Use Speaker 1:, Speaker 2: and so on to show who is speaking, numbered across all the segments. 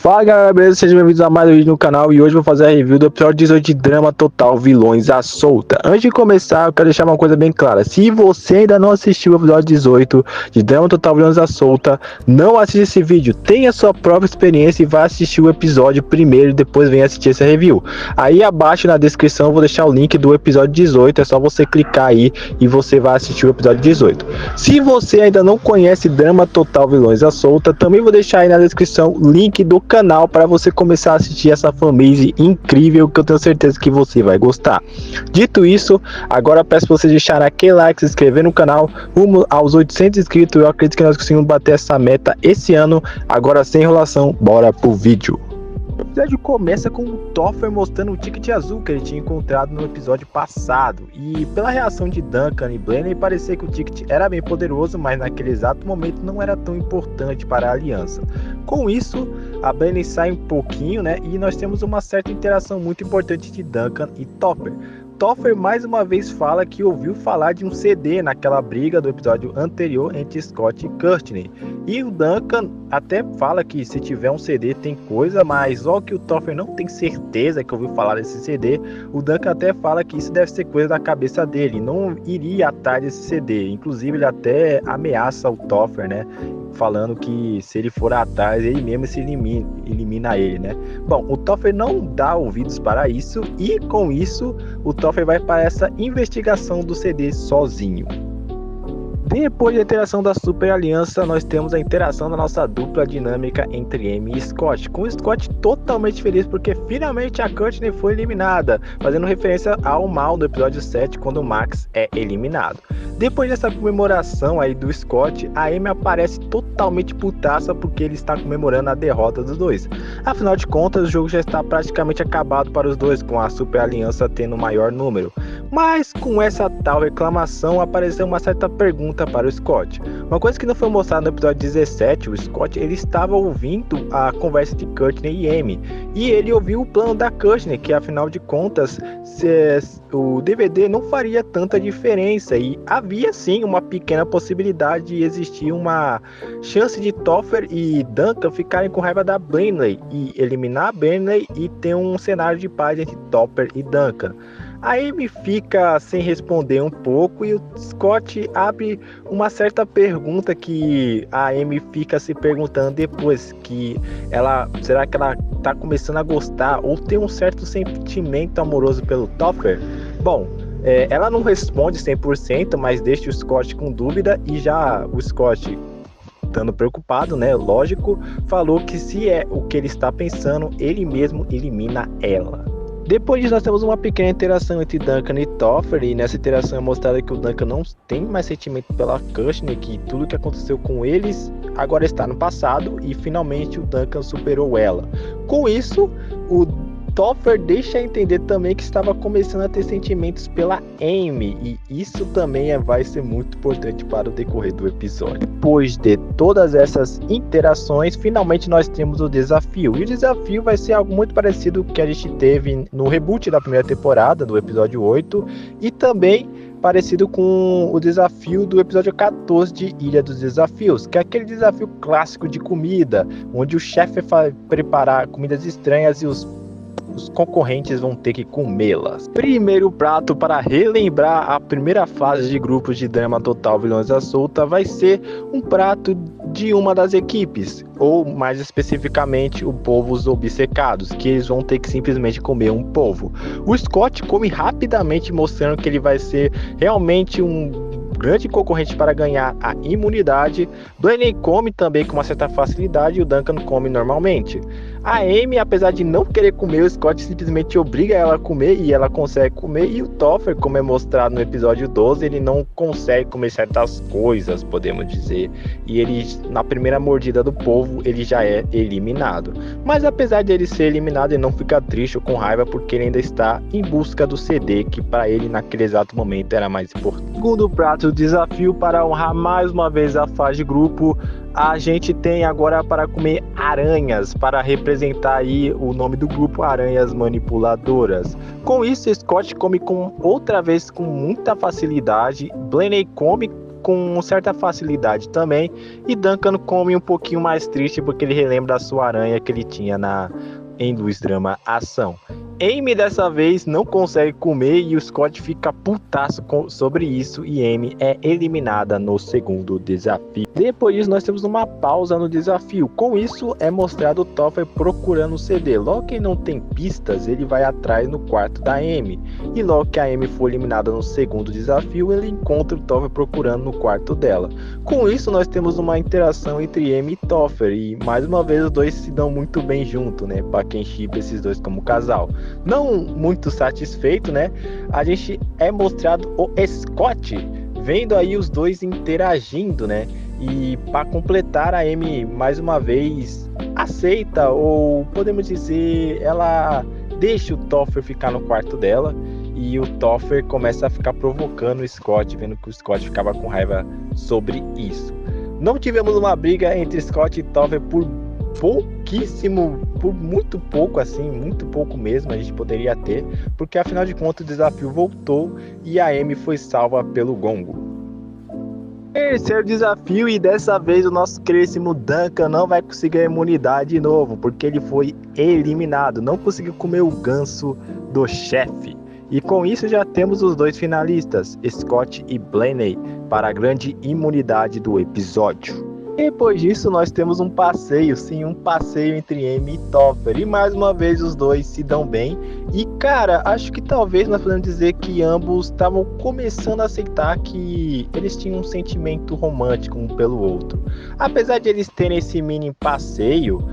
Speaker 1: Fala galera, beleza? Sejam bem-vindos a mais um vídeo no canal e hoje eu vou fazer a review do episódio 18 de Drama Total Vilões à Solta. Antes de começar, eu quero deixar uma coisa bem clara. Se você ainda não assistiu o episódio 18 de Drama Total Vilões à Solta, não assista esse vídeo. Tenha sua própria experiência e vá assistir o episódio primeiro e depois venha assistir essa review. Aí abaixo na descrição eu vou deixar o link do episódio 18, é só você clicar aí e você vai assistir o episódio 18. Se você ainda não conhece Drama Total Vilões à Solta, também vou deixar aí na descrição o link do canal para você começar a assistir essa fanbase incrível que eu tenho certeza que você vai gostar. Dito isso, agora peço para vocês deixarem aquele like, se inscrever no canal, rumo aos 800 inscritos. Eu acredito que nós conseguimos bater essa meta esse ano. Agora sem enrolação, bora pro vídeo. O episódio começa com o Topher mostrando o ticket azul que ele tinha encontrado no episódio passado, e pela reação de Duncan e Blaney parecia que o ticket era bem poderoso, mas naquele exato momento não era tão importante para a aliança. Com isso, a Blaney sai um pouquinho, e nós temos uma certa interação muito importante de Duncan e Topher. Topher mais uma vez fala que ouviu falar de um CD naquela briga do episódio anterior entre Scott e Courtney. E o Duncan até fala que se tiver um CD tem coisa, mas logo que o Topher não tem certeza que ouviu falar desse CD, o Duncan até fala que isso deve ser coisa da cabeça dele, não iria atrás desse CD. Inclusive ele até ameaça o Topher, falando que se ele for atrás, ele mesmo se elimina ele, Bom, o Topher não dá ouvidos para isso e com isso o Topher vai para essa investigação do CD sozinho. Depois da interação da Super Aliança, nós temos a interação da nossa dupla dinâmica entre Amy e Scott, com o Scott totalmente feliz porque finalmente a Courtney foi eliminada, fazendo referência ao mal do episódio 7, quando o Max é eliminado. Depois dessa comemoração aí do Scott, a Amy aparece totalmente putaça porque ele está comemorando a derrota dos dois. Afinal de contas, o jogo já está praticamente acabado para os dois, com a Super Aliança tendo o maior número. Mas com essa tal reclamação, apareceu uma certa pergunta para o Scott. Uma coisa que não foi mostrada no episódio 17, o Scott ele estava ouvindo a conversa de Courtney e Amy, e ele ouviu o plano da Courtney, que afinal de contas o DVD não faria tanta diferença, e havia sim uma pequena possibilidade de existir uma chance de Topher e Duncan ficarem com raiva da Blaney e eliminar a Blaney e ter um cenário de paz entre Topher e Duncan. A Amy fica sem responder um pouco e o Scott abre uma certa pergunta que a Amy fica se perguntando depois, que será que ela tá começando a gostar ou tem um certo sentimento amoroso pelo Topher? Bom, ela não responde 100%, mas deixa o Scott com dúvida, e já o Scott, estando preocupado, lógico, falou que se é o que ele está pensando, ele mesmo elimina ela. Depois disso, nós temos uma pequena interação entre Duncan e Topher, e nessa interação é mostrado que o Duncan não tem mais sentimento pela Courtney, que tudo que aconteceu com eles agora está no passado e finalmente o Duncan superou ela. Com isso, o Topher deixa entender também que estava começando a ter sentimentos pela Amy, e isso também vai ser muito importante para o decorrer do episódio. Depois de todas essas interações, finalmente nós temos o desafio, e o desafio vai ser algo muito parecido com o que a gente teve no reboot da primeira temporada, do episódio 8, e também parecido com o desafio do episódio 14 de Ilha dos Desafios, que é aquele desafio clássico de comida, onde o chefe vai preparar comidas estranhas e os concorrentes vão ter que comê-las. Primeiro prato para relembrar a primeira fase de grupos de Drama Total Vilões à Solta vai ser um prato de uma das equipes, ou mais especificamente o Povos Obcecados, que eles vão ter que simplesmente comer um polvo. O Scott come rapidamente, mostrando que ele vai ser realmente um grande concorrente para ganhar a imunidade. Blaney come também com uma certa facilidade e o Duncan come normalmente. A Amy, apesar de não querer comer, o Scott simplesmente obriga ela a comer e ela consegue comer. E o Topher, como é mostrado no episódio 12, ele não consegue comer certas coisas, podemos dizer. E ele, na primeira mordida do polvo, ele já é eliminado. Mas apesar de ele ser eliminado, ele não fica triste ou com raiva, porque ele ainda está em busca do CD, que para ele naquele exato momento era mais importante. Segundo prato, o desafio para honrar mais uma vez a fase de grupo, a gente tem agora para comer aranhas, para representar aí o nome do grupo, Aranhas Manipuladoras. Com isso, Scott come outra vez com muita facilidade, Blaney come com certa facilidade também, e Duncan come um pouquinho mais triste porque ele relembra da sua aranha que ele tinha em Luz Drama Ação. Amy dessa vez não consegue comer e o Scott fica putaço sobre isso e Amy é eliminada no segundo desafio. Depois disso nós temos uma pausa no desafio. Com isso é mostrado o Topher procurando o CD. Logo que não tem pistas, ele vai atrás no quarto da Amy. E logo que a Amy for eliminada no segundo desafio, ele encontra o Topher procurando no quarto dela. Com isso nós temos uma interação entre Amy e Topher e mais uma vez os dois se dão muito bem junto, né? Para quem shippa esses dois como casal. Não muito satisfeito, né? A gente é mostrado o Scott vendo aí os dois interagindo, né? E para completar, a Amy mais uma vez aceita, ou podemos dizer, ela deixa o Topher ficar no quarto dela e o Topher começa a ficar provocando o Scott, vendo que o Scott ficava com raiva sobre isso. Não tivemos uma briga entre Scott e Topher por muito pouco assim, muito pouco mesmo a gente poderia ter, porque afinal de contas o desafio voltou e a Amy foi salva pelo gongo. Terceiro desafio, e dessa vez o nosso queridíssimo Duncan não vai conseguir a imunidade de novo, porque ele foi eliminado, não conseguiu comer o ganso do chefe. E com isso já temos os dois finalistas, Scott e Blaney, para a grande imunidade do episódio. Depois disso nós temos um passeio, sim, um passeio entre Amy e Topher, e mais uma vez os dois se dão bem, e cara, acho que talvez nós podemos dizer que ambos estavam começando a aceitar que eles tinham um sentimento romântico um pelo outro. Apesar de eles terem esse mini passeio,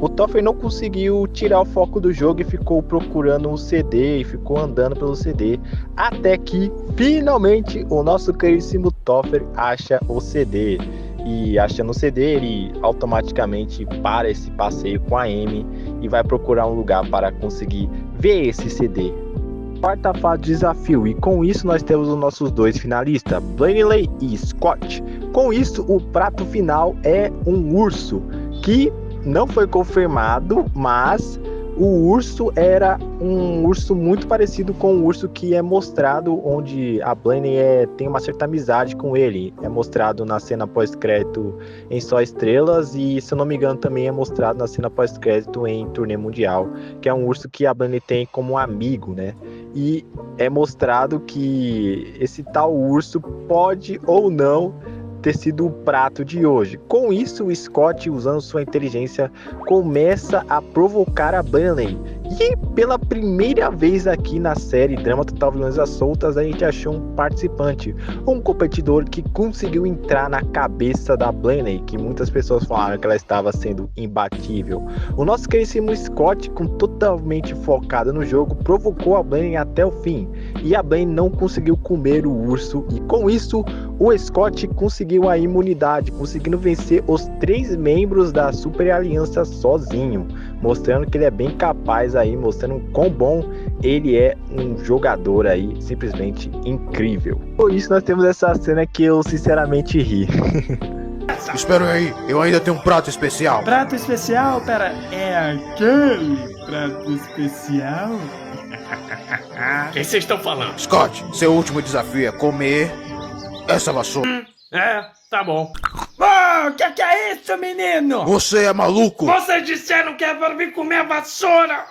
Speaker 1: o Topher não conseguiu tirar o foco do jogo e ficou procurando um CD e ficou andando pelo CD, até que finalmente o nosso queridíssimo Topher acha o CD. E achando o CD, ele automaticamente para esse passeio com a Amy e vai procurar um lugar para conseguir ver esse CD. Quarta fase do desafio, e com isso nós temos os nossos dois finalistas, Blaney e Scott. Com isso, o prato final é um urso, que não foi confirmado, mas o urso era um urso muito parecido com o urso que é mostrado, onde a Blaney tem uma certa amizade com ele. É mostrado na cena pós-crédito em Só Estrelas e, se eu não me engano, também é mostrado na cena pós-crédito em Turnê Mundial, que é um urso que a Blaney tem como amigo, né? E é mostrado que esse tal urso pode ou não ter sido o prato de hoje. Com isso, o Scott, usando sua inteligência, começa a provocar a Blaney. E pela primeira vez aqui na série Drama Total Vilões à Soltas, a gente achou um participante, um competidor que conseguiu entrar na cabeça da Blaney, que muitas pessoas falaram que ela estava sendo imbatível. O nosso queridíssimo Scott, totalmente focado no jogo, provocou a Blaney até o fim. E a Blaney não conseguiu comer o urso, e com isso o Scott conseguiu a imunidade, conseguindo vencer os 3 membros da Super Aliança sozinho, mostrando que ele é bem capaz aí, mostrando o quão bom ele é um jogador aí, simplesmente incrível. Por isso nós temos essa cena que eu sinceramente ri.
Speaker 2: Espera aí, eu ainda tenho um prato especial.
Speaker 3: Prato especial? Pera, é aquele prato especial?
Speaker 4: O que vocês estão falando?
Speaker 2: Scott, seu último desafio é comer essa vassoura.
Speaker 4: Tá bom.
Speaker 3: Oh, que é isso, menino?
Speaker 2: Você é maluco?
Speaker 4: Vocês disseram que é para vir comer a vassoura!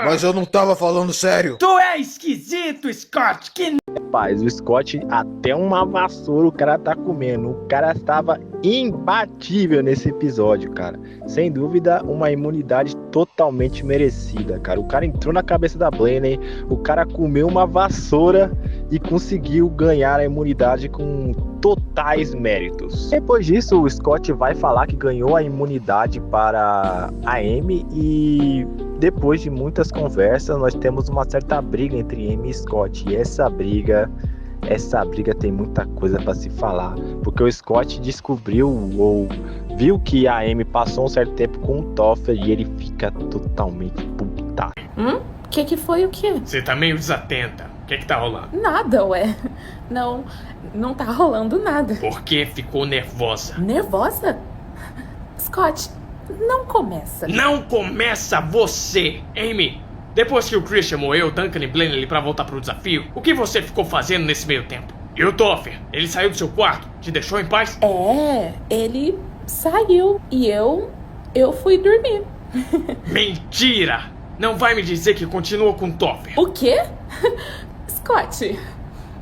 Speaker 2: Mas eu não tava falando sério.
Speaker 3: Tu é esquisito, Scott, que...
Speaker 1: Rapaz, o Scott, até uma vassoura o cara tá comendo. O cara estava imbatível nesse episódio, cara. Sem dúvida, uma imunidade totalmente merecida, cara. O cara entrou na cabeça da Blaney, o cara comeu uma vassoura e conseguiu ganhar a imunidade com totais méritos. Depois disso, o Scott vai falar que ganhou a imunidade para a Amy e depois de muitas conversas, nós temos uma certa briga entre Amy e Scott. E essa briga tem muita coisa para se falar, porque o Scott descobriu ou viu que a Amy passou um certo tempo com o Topher e ele fica totalmente puta.
Speaker 5: Que foi o quê?
Speaker 4: Você tá meio desatenta. O que tá rolando?
Speaker 5: Nada, ué. Não tá rolando nada.
Speaker 4: Por que ficou nervosa?
Speaker 5: Nervosa? Scott, não começa.
Speaker 4: Não começa você, Amy! Depois que o Christian morreu, Duncan e Blaney pra voltar pro desafio, o que você ficou fazendo nesse meio tempo? E o Toffer? Ele saiu do seu quarto? Te deixou em paz?
Speaker 5: É, ele saiu e eu fui dormir.
Speaker 4: Mentira! Não vai me dizer que continua com o Toffer.
Speaker 5: O quê? Scott,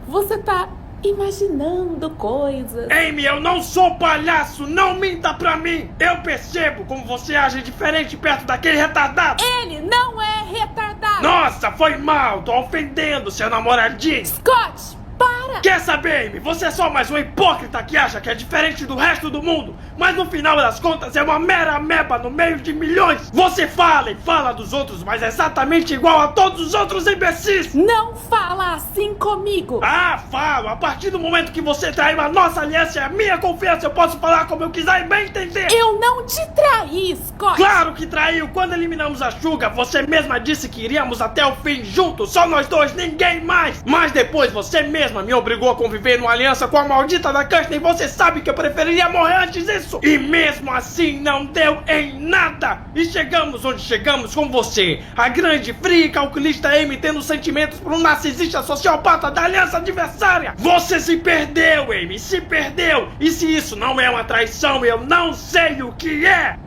Speaker 5: você tá imaginando coisas.
Speaker 4: Amy, eu não sou palhaço! Não minta pra mim! Eu percebo como você age diferente perto daquele retardado!
Speaker 5: Ele não é retardado!
Speaker 4: Nossa, foi mal! Tô ofendendo seu namoradinho!
Speaker 5: Scott, para!
Speaker 4: Quer saber, Amy? Você é só mais um hipócrita que acha que é diferente do resto do mundo, mas no final das contas é uma mera ameba no meio de milhões! Você fala e fala dos outros, mas é exatamente igual a todos os outros imbecis!
Speaker 5: Não fala assim comigo!
Speaker 4: Ah, falo! A partir do momento que você traiu a nossa aliança e a minha confiança, eu posso falar como eu quiser e bem entender!
Speaker 5: Eu não te traí, Scott!
Speaker 4: Claro que traiu! Quando eliminamos a Sugar, você mesma disse que iríamos até o fim juntos, só nós dois, ninguém mais! Mas depois você mesma me obrigou a conviver numa aliança com a maldita da Kirsten e você sabe que eu preferiria morrer antes disso! E mesmo assim não deu em nada! E chegamos onde chegamos com você, a grande, fria e calculista Amy tendo sentimentos por um narcisista sociopata da aliança adversária! Você se perdeu, Amy, se perdeu! E se isso não é uma traição, eu não sei o que é!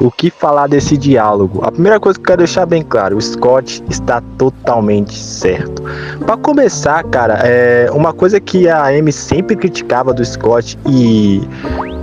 Speaker 1: O que falar desse diálogo? A primeira coisa que eu quero deixar bem claro, o Scott está totalmente certo. Para começar, cara, uma coisa que a Amy sempre criticava do Scott e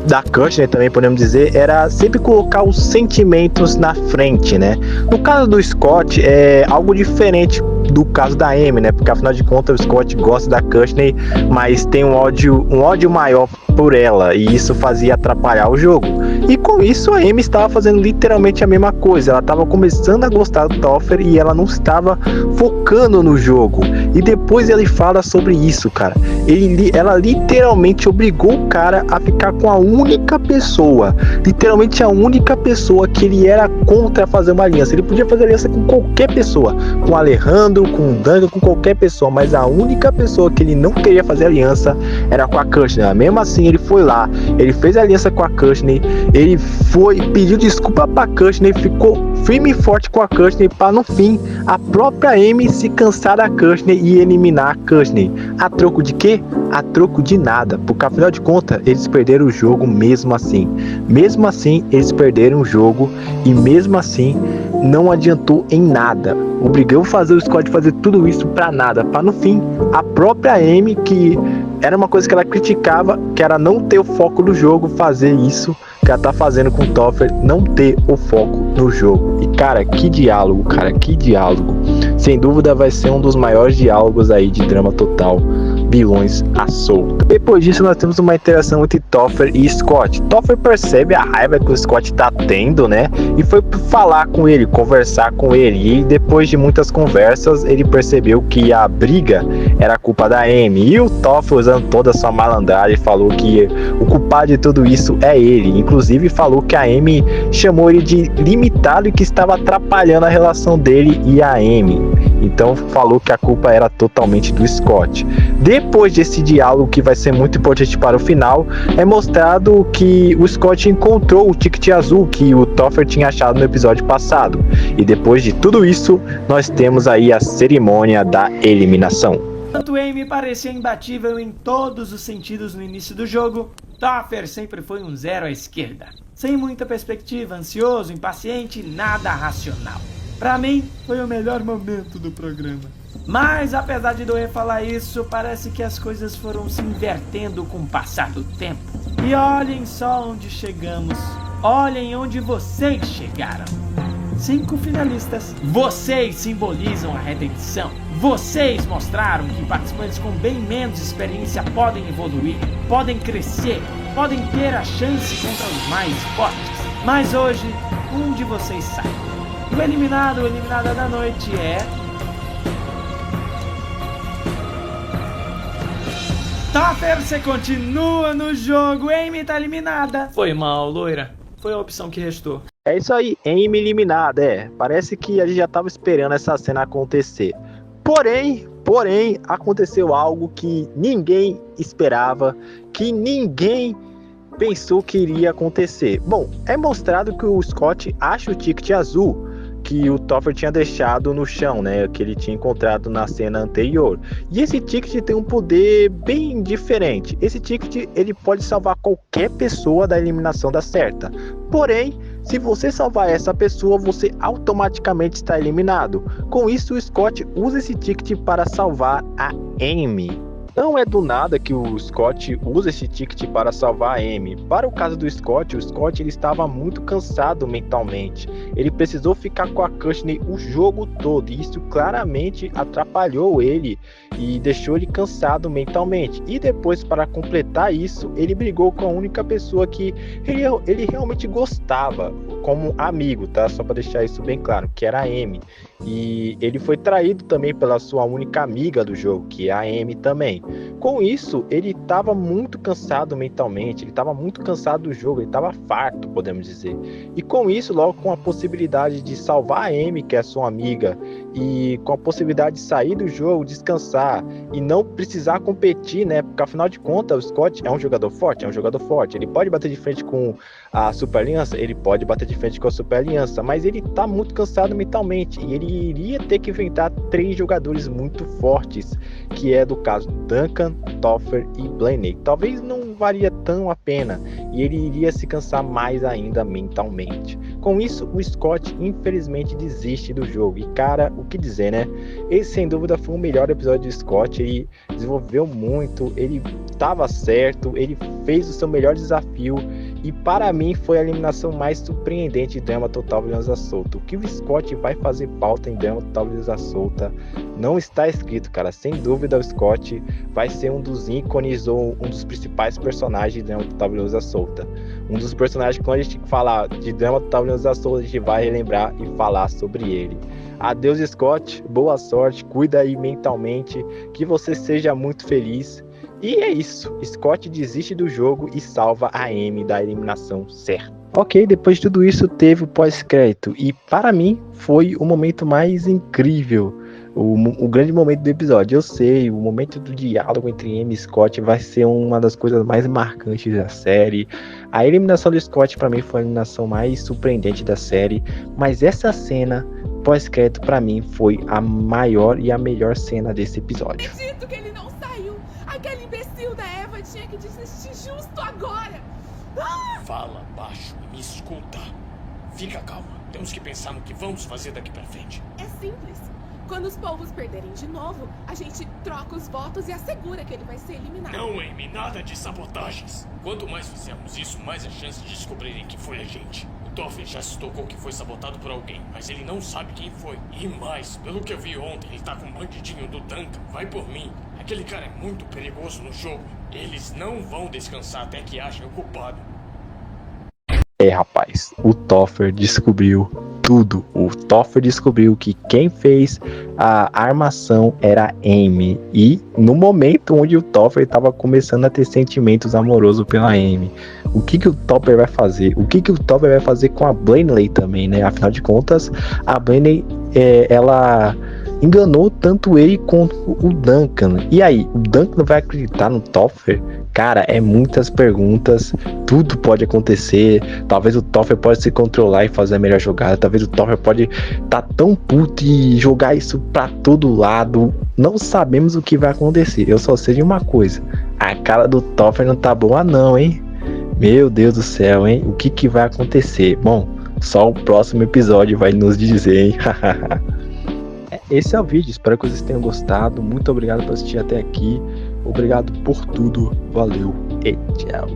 Speaker 1: da Kirsten também, podemos dizer, era sempre colocar os sentimentos na frente, né? No caso do Scott, é algo diferente do caso da Amy, né? Porque afinal de contas o Scott gosta da Kirsten, mas tem um ódio maior por ela, e isso fazia atrapalhar o jogo. E com isso a Amy estava fazendo literalmente a mesma coisa. Ela estava começando a gostar do Toffer e ela não estava focando no jogo. E depois ele fala sobre isso, cara. Ela literalmente obrigou o cara a ficar com a única pessoa, literalmente a única pessoa que ele era contra fazer uma aliança. Ele podia fazer aliança com qualquer pessoa, com o Alejandro, com o Duncan, com qualquer pessoa, mas a única pessoa que ele não queria fazer aliança era com a Kirsten. Mesmo assim, ele foi lá, ele fez aliança com a Kirsten, ele pediu desculpa pra Kirsten, ficou firme e forte com a Kirsten para no fim a própria Amy se cansar da Kirsten e eliminar a Kirsten. A troco de quê? A troco de nada, porque afinal de contas eles perderam o jogo mesmo assim. Mesmo assim eles perderam o jogo e mesmo assim não adiantou em nada. Obrigou fazer o Scott fazer tudo isso pra nada, para no fim a própria Amy, que era uma coisa que ela criticava, que era não ter o foco do jogo, fazer isso que ela tá fazendo com o Toffer, não ter o foco no jogo. E cara, que diálogo, cara, que diálogo. Sem dúvida vai ser um dos maiores diálogos aí de Drama Total, vilões à solta. Depois disso nós temos uma interação entre Toffer e Scott. Toffer percebe a raiva que o Scott tá tendo, né? E foi falar com ele, conversar com ele. E depois de muitas conversas, ele percebeu que a briga era culpa da Amy. E o Toffer, usando toda a sua malandragem, falou que o culpado de tudo isso é ele. Inclusive falou que a Amy chamou ele de limitado e que estava atrapalhando a relação dele e a Amy. Então falou que a culpa era totalmente do Scott. Depois desse diálogo, que vai ser muito importante para o final, é mostrado que o Scott encontrou o ticket azul que o Toffer tinha achado no episódio passado. E depois de tudo isso, nós temos aí a cerimônia da eliminação.
Speaker 3: Enquanto Amy parecia imbatível em todos os sentidos no início do jogo, Toffer sempre foi um zero à esquerda. Sem muita perspectiva, ansioso, impaciente, nada racional. Pra mim, foi o melhor momento do programa. Mas, apesar de doer falar isso, parece que as coisas foram se invertendo com o passar do tempo. E olhem só onde chegamos. Olhem onde vocês chegaram. 5 finalistas. Vocês simbolizam a redenção. Vocês mostraram que participantes com bem menos experiência podem evoluir, podem crescer, podem ter a chance contra os mais fortes. Mas hoje, um de vocês sai. O eliminado ou eliminada da noite é... Toffer, você continua no jogo. Amy tá eliminada.
Speaker 4: Foi mal, loira. Foi a opção que restou.
Speaker 1: É isso aí, Amy eliminada, Parece que a gente já tava esperando essa cena acontecer. Porém, aconteceu algo que ninguém esperava, que ninguém pensou que iria acontecer. Bom, é mostrado que o Scott acha o ticket azul, que o Topher tinha deixado no chão, né? Que ele tinha encontrado na cena anterior. E esse ticket tem um poder bem diferente. Esse ticket ele pode salvar qualquer pessoa da eliminação da certa. Porém, se você salvar essa pessoa, você automaticamente está eliminado. Com isso, o Scott usa esse ticket para salvar a Amy. Não é do nada que o Scott usa esse ticket para salvar a Amy. Para o caso do Scott, o Scott ele estava muito cansado mentalmente. Ele precisou ficar com a Courtney o jogo todo e isso claramente atrapalhou ele e deixou ele cansado mentalmente. E depois, para completar isso, ele brigou com a única pessoa que ele realmente gostava como amigo, tá? Só para deixar isso bem claro, que era a Amy. E ele foi traído também pela sua única amiga do jogo, que é a Amy também. Com isso, ele estava muito cansado mentalmente, ele estava muito cansado do jogo, ele estava farto, podemos dizer. E com isso, logo com a possibilidade de salvar a Amy, que é sua amiga, e com a possibilidade de sair do jogo, descansar e não precisar competir, né? Porque afinal de contas, o Scott é um jogador forte, Ele pode bater de frente com a Super Aliança, ele pode bater de frente com a Super Aliança, mas ele tá muito cansado mentalmente e ele iria ter que enfrentar 3 jogadores muito fortes, que é do caso Duncan, Topher e Blaney. Talvez não valia tão a pena e ele iria se cansar mais ainda mentalmente. Com isso, o Scott infelizmente desiste do jogo. E cara, o que dizer, né? Esse sem dúvida foi o melhor episódio do Scott. Ele desenvolveu muito, ele estava certo, ele fez o seu melhor desafio. E para mim foi a eliminação mais surpreendente de Drama Total Violência Solta. O que o Scott vai fazer pauta em Drama Total Violência Solta não está escrito, cara. Sem dúvida o Scott vai ser um dos ícones ou um dos principais personagens de Drama Total Violência Solta. Um dos personagens que quando a gente falar de Drama Total Violência Solta, a gente vai relembrar e falar sobre ele. Adeus, Scott. Boa sorte. Cuida aí mentalmente. Que você seja muito feliz. E é isso, Scott desiste do jogo e salva a Amy da eliminação certa. Ok, depois de tudo isso teve o pós-crédito e para mim foi o momento mais incrível, o grande momento do episódio. Eu sei, o momento do diálogo entre Amy e Scott vai ser uma das coisas mais marcantes da série. A eliminação do Scott para mim foi a eliminação mais surpreendente da série, mas essa cena pós-crédito para mim foi a maior e a melhor cena desse episódio.
Speaker 5: Acredito que ele não saiu. Aquele imbecil da Eva tinha que desistir justo agora.
Speaker 4: Fala baixo e me escuta. Fica calma. Temos que pensar no que vamos fazer daqui pra frente.
Speaker 5: É simples. Quando os povos perderem de novo, a gente troca os votos e assegura que ele vai ser eliminado.
Speaker 4: Não, Amy, nada de sabotagens. Quanto mais fizermos isso, mais a chance de descobrirem que foi a gente. O Topher já se tocou que foi sabotado por alguém, mas ele não sabe quem foi. E mais, pelo que eu vi ontem, ele tá com um bandidinho do Duncan. Vai por mim. Aquele cara é muito perigoso no jogo. Eles não vão descansar até que achem o culpado.
Speaker 1: É, rapaz, o Topher descobriu tudo. O Topher descobriu que quem fez a armação era a Amy. E no momento onde o Topher estava começando a ter sentimentos amorosos pela Amy, o que o Topher vai fazer? O que o Topher vai fazer com a Blaney também, né? Afinal de contas, a Blaney, ela enganou tanto ele quanto o Duncan. E aí, o Duncan vai acreditar no Topher? Cara, é muitas perguntas, tudo pode acontecer. Talvez o Topher pode se controlar e fazer a melhor jogada. Talvez o Topher pode tá tão puto e jogar isso pra todo lado. Não sabemos o que vai acontecer. Eu só sei de uma coisa: a cara do Topher não tá boa não, hein? Meu Deus do céu, hein? O que vai acontecer? Bom, só o próximo episódio vai nos dizer, hein? Esse é o vídeo, espero que vocês tenham gostado. Muito obrigado por assistir até aqui. Obrigado por tudo, valeu e tchau.